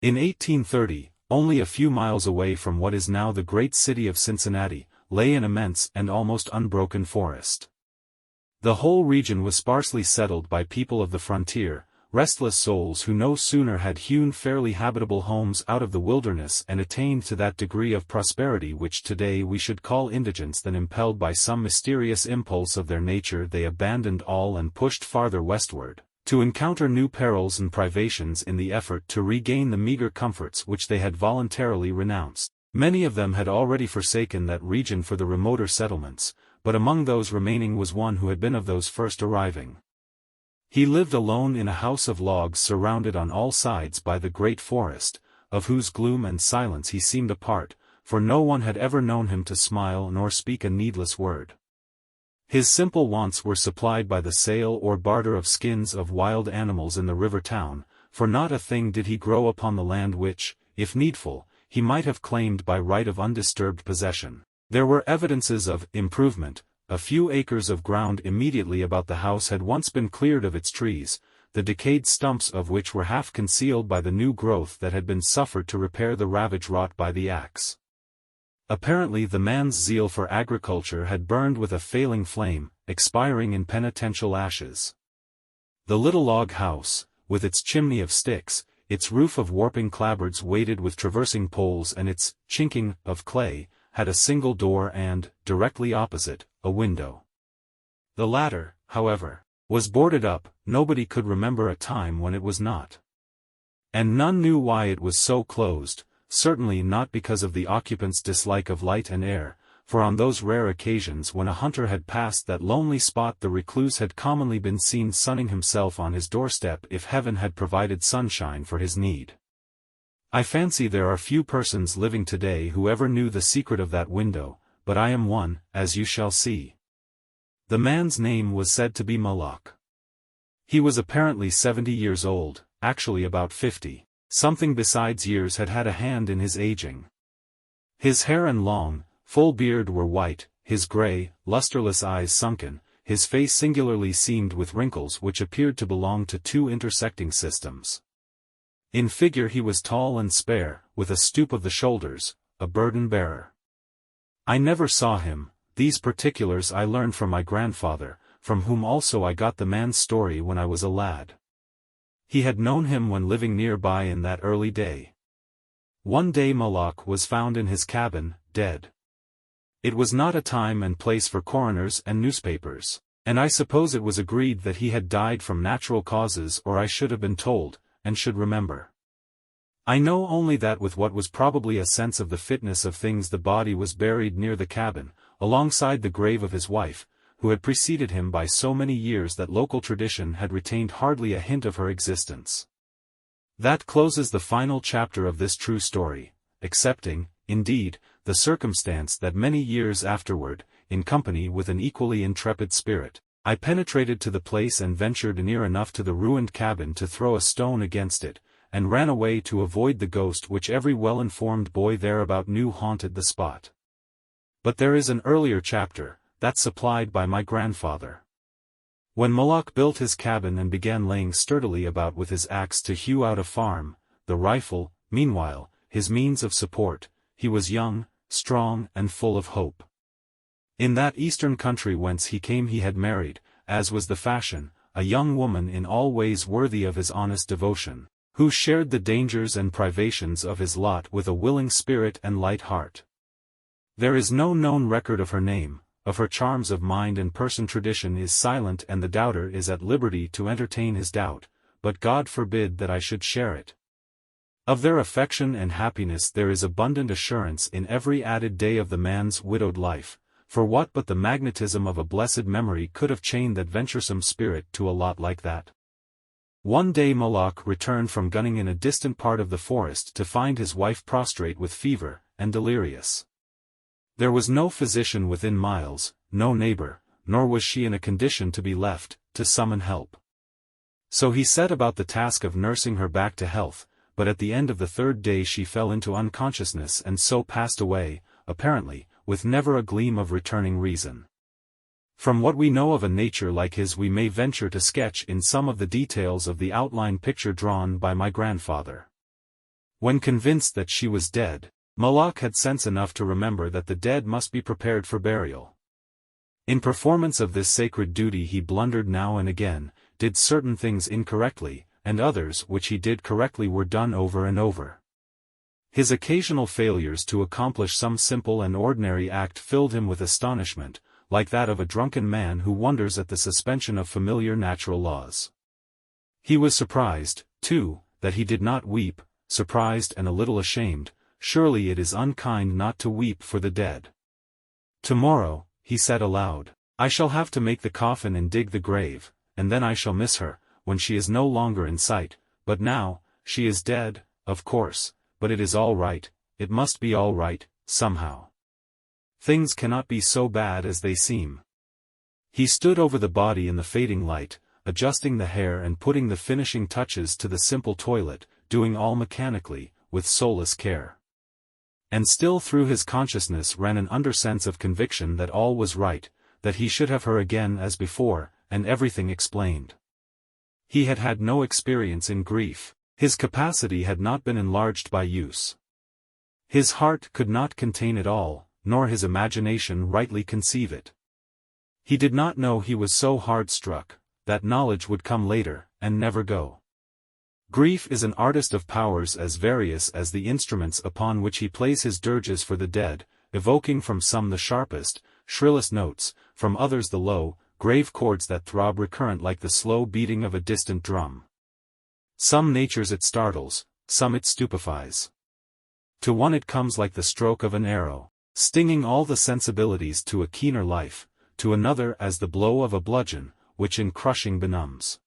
In 1830, only a few miles away from what is now the great city of Cincinnati, lay an immense and almost unbroken forest. The whole region was sparsely settled by people of the frontier, restless souls who no sooner had hewn fairly habitable homes out of the wilderness and attained to that degree of prosperity which today we should call indigence than impelled by some mysterious impulse of their nature they abandoned all and pushed farther westward, to encounter new perils and privations in the effort to regain the meager comforts which they had voluntarily renounced. Many of them had already forsaken that region for the remoter settlements, but among those remaining was one who had been of those first arriving. He lived alone in a house of logs surrounded on all sides by the great forest, of whose gloom and silence he seemed a part, for no one had ever known him to smile nor speak a needless word. His simple wants were supplied by the sale or barter of skins of wild animals in the river town, for not a thing did he grow upon the land which, if needful, he might have claimed by right of undisturbed possession. There were evidences of improvement. A few acres of ground immediately about the house had once been cleared of its trees, the decayed stumps of which were half concealed by the new growth that had been suffered to repair the ravage wrought by the axe. Apparently the man's zeal for agriculture had burned with a failing flame, expiring in penitential ashes. The little log house, with its chimney of sticks, its roof of warping clapboards weighted with traversing poles and its chinking of clay, had a single door and, directly opposite, a window. The latter, however, was boarded up. Nobody could remember a time when it was not. And none knew why it was so closed, certainly not because of the occupant's dislike of light and air, for on those rare occasions when a hunter had passed that lonely spot the recluse had commonly been seen sunning himself on his doorstep if heaven had provided sunshine for his need. I fancy there are few persons living today who ever knew the secret of that window, but I am one, as you shall see. The man's name was said to be Moloch. He was apparently 70 years old, actually about 50. Something besides years had had a hand in his aging. His hair and long, full beard were white, his grey, lustreless eyes sunken, his face singularly seamed with wrinkles which appeared to belong to two intersecting systems. In figure he was tall and spare, with a stoop of the shoulders, a burden-bearer. I never saw him. These particulars I learned from my grandfather, from whom also I got the man's story when I was a lad. He had known him when living nearby in that early day. One day Moloch was found in his cabin, dead. It was not a time and place for coroners and newspapers, and I suppose it was agreed that he had died from natural causes, or I should have been told, and should remember. I know only that with what was probably a sense of the fitness of things the body was buried near the cabin, alongside the grave of his wife, who had preceded him by so many years that local tradition had retained hardly a hint of her existence. That closes the final chapter of this true story, excepting, indeed, the circumstance that many years afterward, in company with an equally intrepid spirit, I penetrated to the place and ventured near enough to the ruined cabin to throw a stone against it, and ran away to avoid the ghost which every well-informed boy thereabout knew haunted the spot. But there is an earlier chapter, that supplied by my grandfather. When Moloch built his cabin and began laying sturdily about with his axe to hew out a farm, the rifle, meanwhile, his means of support, he was young, strong and full of hope. In that eastern country whence he came he had married, as was the fashion, a young woman in all ways worthy of his honest devotion, who shared the dangers and privations of his lot with a willing spirit and light heart. There is no known record of her name, of her charms of mind and person. Tradition is silent and the doubter is at liberty to entertain his doubt, but God forbid that I should share it. Of their affection and happiness there is abundant assurance in every added day of the man's widowed life, for what but the magnetism of a blessed memory could have chained that venturesome spirit to a lot like that? One day Moloch returned from gunning in a distant part of the forest to find his wife prostrate with fever, and delirious. There was no physician within miles, no neighbor, nor was she in a condition to be left, to summon help. So he set about the task of nursing her back to health, but at the end of the third day she fell into unconsciousness and so passed away, apparently, with never a gleam of returning reason. From what we know of a nature like his we may venture to sketch in some of the details of the outline picture drawn by my grandfather. When convinced that she was dead, Moloch had sense enough to remember that the dead must be prepared for burial. In performance of this sacred duty he blundered now and again, did certain things incorrectly, and others which he did correctly were done over and over. His occasional failures to accomplish some simple and ordinary act filled him with astonishment, like that of a drunken man who wonders at the suspension of familiar natural laws. He was surprised, too, that he did not weep, surprised and a little ashamed. Surely it is unkind not to weep for the dead. Tomorrow, he said aloud, I shall have to make the coffin and dig the grave, and then I shall miss her, when she is no longer in sight, but now, she is dead, of course, but it is all right, it must be all right, somehow. Things cannot be so bad as they seem. He stood over the body in the fading light, adjusting the hair and putting the finishing touches to the simple toilet, doing all mechanically, with soulless care. And still through his consciousness ran an undersense of conviction that all was right, that he should have her again as before, and everything explained. He had had no experience in grief, his capacity had not been enlarged by use. His heart could not contain it all, nor his imagination rightly conceive it. He did not know he was so hard-struck, that knowledge would come later, and never go. Grief is an artist of powers as various as the instruments upon which he plays his dirges for the dead, evoking from some the sharpest, shrillest notes, from others the low, grave chords that throb recurrent like the slow beating of a distant drum. Some natures it startles, some it stupefies. To one it comes like the stroke of an arrow, stinging all the sensibilities to a keener life, to another as the blow of a bludgeon, which in crushing benumbs.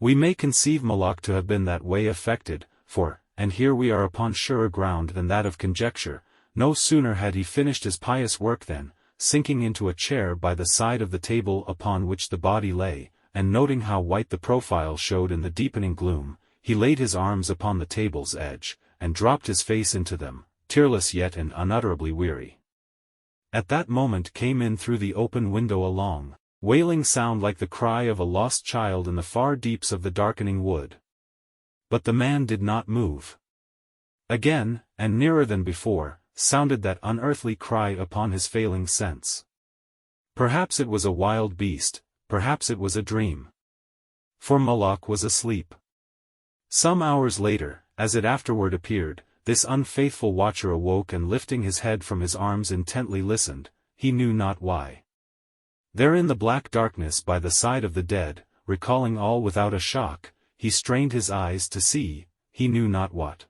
We may conceive Moloch to have been that way affected, for, and here we are upon surer ground than that of conjecture, no sooner had he finished his pious work than, sinking into a chair by the side of the table upon which the body lay, and noting how white the profile showed in the deepening gloom, he laid his arms upon the table's edge, and dropped his face into them, tearless yet and unutterably weary. At that moment came in through the open window a long, wailing sound like the cry of a lost child in the far deeps of the darkening wood. But the man did not move. Again, and nearer than before, sounded that unearthly cry upon his failing sense. Perhaps it was a wild beast, perhaps it was a dream. For Moloch was asleep. Some hours later, as it afterward appeared, this unfaithful watcher awoke and lifting his head from his arms intently listened, he knew not why. There in the black darkness by the side of the dead, recalling all without a shock, he strained his eyes to see, he knew not what.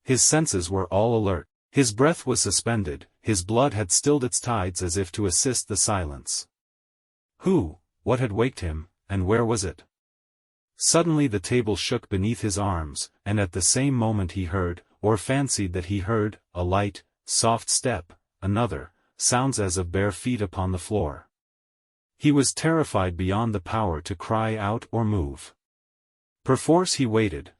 His senses were all alert, his breath was suspended, his blood had stilled its tides as if to assist the silence. Who, what had waked him, and where was it? Suddenly the table shook beneath his arms, and at the same moment he heard, or fancied that he heard, a light, soft step, another, sounds as of bare feet upon the floor. He was terrified beyond the power to cry out or move. Perforce he waited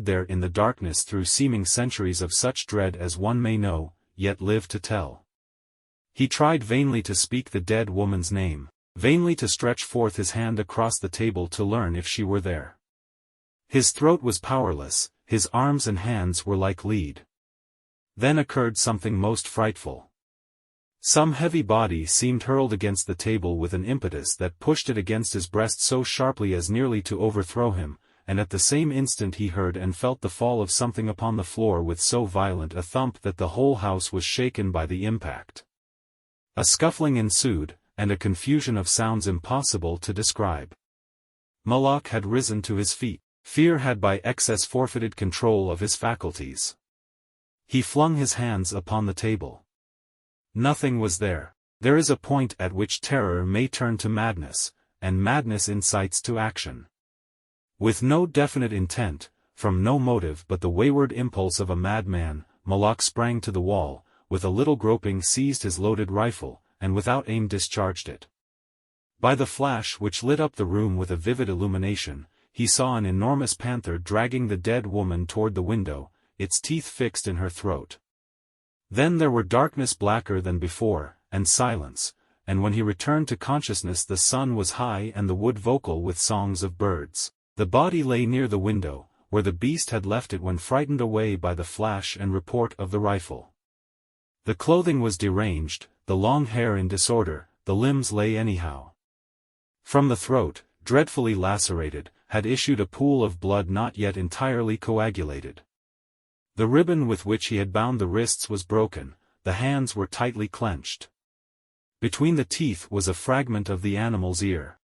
there in the darkness through seeming centuries of such dread as one may know, yet live to tell. He tried vainly to speak the dead woman's name, vainly to stretch forth his hand across the table to learn if she were there. His throat was powerless, his arms and hands were like lead. Then occurred something most frightful. Some heavy body seemed hurled against the table with an impetus that pushed it against his breast so sharply as nearly to overthrow him, and at the same instant he heard and felt the fall of something upon the floor with so violent a thump that the whole house was shaken by the impact. A scuffling ensued, and a confusion of sounds impossible to describe. Moloch had risen to his feet. Fear had by excess forfeited control of his faculties. He flung his hands upon the table. Nothing was there. There is a point at which terror may turn to madness, and madness incites to action. With no definite intent, from no motive but the wayward impulse of a madman, Moloch sprang to the wall, with a little groping seized his loaded rifle, and without aim discharged it. By the flash which lit up the room with a vivid illumination, he saw an enormous panther dragging the dead woman toward the window, its teeth fixed in her throat. Then there were darkness blacker than before, and silence, and when he returned to consciousness the sun was high and the wood vocal with songs of birds. The body lay near the window, where the beast had left it when frightened away by the flash and report of the rifle. The clothing was deranged, the long hair in disorder, the limbs lay anyhow. From the throat, dreadfully lacerated, had issued a pool of blood not yet entirely coagulated. The ribbon with which he had bound the wrists was broken, the hands were tightly clenched. Between the teeth was a fragment of the animal's ear.